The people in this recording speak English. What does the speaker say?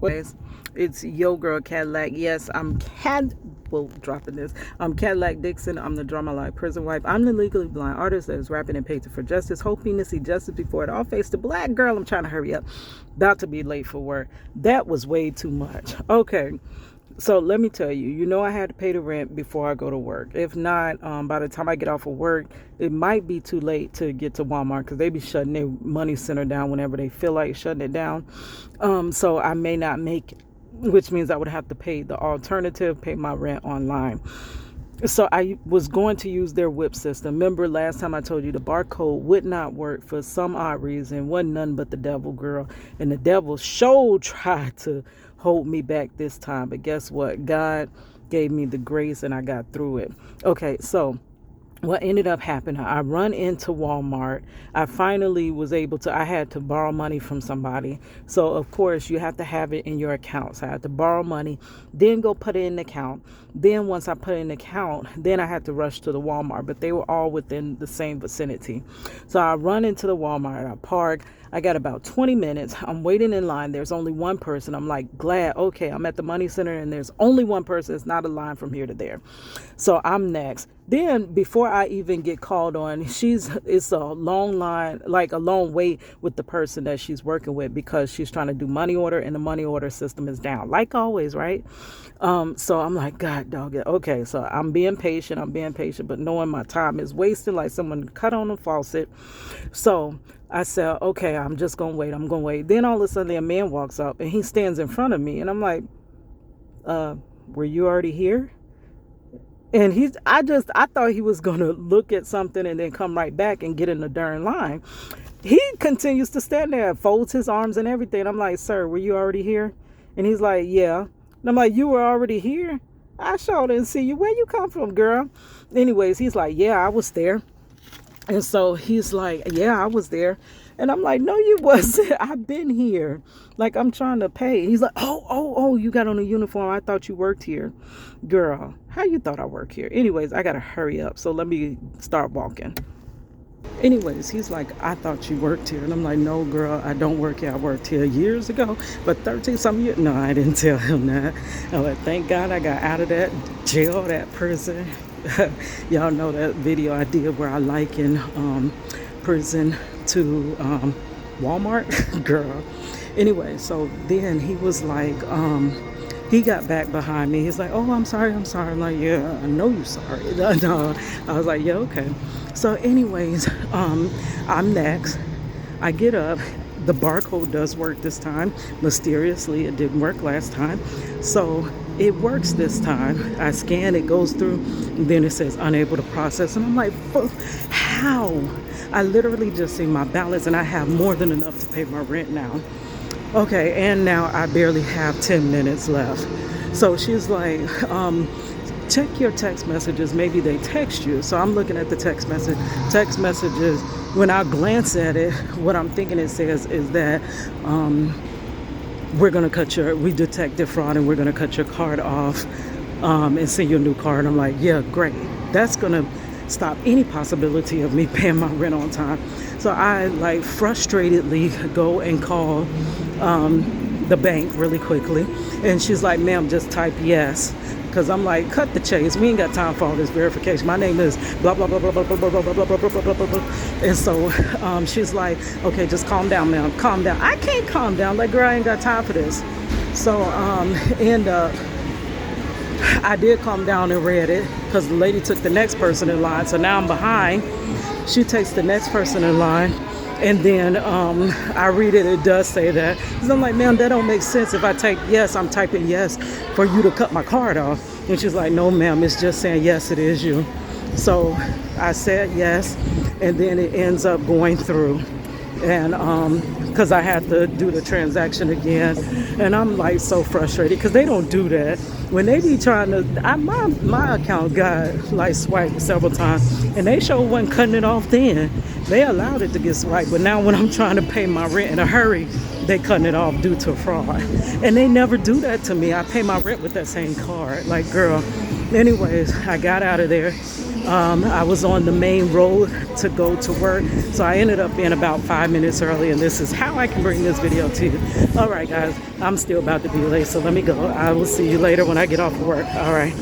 Guys, it's yo girl Cadillac. Yes, dropping this. I'm Cadillac Dixon. I'm the drama like prison wife. I'm the legally blind artist that is rapping and painting for justice, hoping to see justice before it all. Face the black girl. I'm trying to hurry up. About to be late for work. That was way too much. Okay. So let me tell you, I had to pay the rent before I go to work. If not, by the time I get off of work, it might be too late to get to Walmart because they be shutting their money center down whenever they feel like shutting it down. So I may not make it, which means I would have to pay the alternative, pay my rent online. So I was going to use their whip system. Remember last time I told you the barcode would not work for some odd reason. Wasn't none but the devil, girl. And the devil sure tried to hold me back this time. But guess what? God gave me the grace and I got through it. Okay, so what ended up happening, I run into Walmart. I finally was able to, I had to borrow money from somebody. So of course you have to have it in your account. So I had to borrow money, then go put it in the account. Then once I put it in the account, then I had to rush to the Walmart, but they were all within the same vicinity. So I run into the Walmart, I park. I got about 20 minutes. I'm waiting in line. There's only one person. I'm like, glad, okay, I'm at the money center and there's only one person. It's not a line from here to there. So I'm next. Then before I even get called on, it's a long line, like a long wait with the person that she's working with because she's trying to do money order and the money order system is down, like always, right? So I'm like, God dog it. Okay, so I'm being patient, but knowing my time is wasted, like someone cut on the faucet. So I said, okay, I'm just gonna wait. Then all of a sudden a man walks up and he stands in front of me and I'm like, were you already here? And I thought he was going to look at something and then come right back and get in the darn line. He continues to stand there, folds his arms and everything. I'm like, sir, were you already here? And he's like, yeah. And I'm like, you were already here? I sure didn't see you. Where you come from, girl? Anyways, he's like, yeah, I was there. And so he's like, yeah, I was there. And I'm like, no, you wasn't. I've been here. Like, I'm trying to pay. He's like, oh, you got on a uniform. I thought you worked here. Girl, how you thought I work here? Anyways, I got to hurry up. So let me start walking. Anyways, he's like, I thought you worked here. And I'm like, no, girl, I don't work here. I worked here years ago, but 13 some years. No, I didn't tell him that. I'm like, thank God I got out of that jail, that prison. Y'all know that video I did where I liken prison to Walmart. Girl. Anyway, so then he was like, he got back behind me. He's like, oh, I'm sorry. I'm like, yeah, I know you're sorry. No, I was like, yeah, okay. So anyways, I'm next. I get up. The barcode does work this time. Mysteriously, it didn't work last time. So it works this time. I scan, it goes through, and then it says unable to process. And I'm like, how? I literally just see my balance and I have more than enough to pay my rent now. Okay, and now I barely have 10 minutes left. So she's like, check your text messages. Maybe they text you. So I'm looking at the text messages. When I glance at it, what I'm thinking it says is that we detected fraud and we're going to cut your card off and send you a new card. I'm like, yeah, great. That's going to stop any possibility of me paying my rent on time. So I like frustratedly go and call the bank really quickly. And she's like, ma'am, just type yes. Because I'm like, cut the chase. We ain't got time for all this verification. My name is blah, blah, blah, blah, blah, blah, blah, blah, blah, blah, blah, blah, blah, blah. And so she's like, okay, just calm down, ma'am. Calm down. I can't calm down. Like, girl, I ain't got time for this. So I did calm down and read it because the lady took the next person in line. So now I'm behind. She takes the next person in line. And then I read it, it does say that. So I'm like, ma'am, that don't make sense. If I type yes, I'm typing yes for you to cut my card off. And she's like, no, ma'am, it's just saying yes, it is you. So I said yes, and then it ends up going through. And because I had to do the transaction again. And I'm like so frustrated because they don't do that. When they be trying to, my account got like swiped several times and they sure wasn't cutting it off then. They allowed it to get swiped, but now when I'm trying to pay my rent in a hurry, they cutting it off due to fraud. And they never do that to me. I pay my rent with that same card. Like, girl. Anyways, I got out of there. I was on the main road to go to work, so I ended up being about 5 minutes early, and this is how I can bring this video to you. All right, guys, I'm still about to be late, so let me go. I will see you later when I get off of work. All right.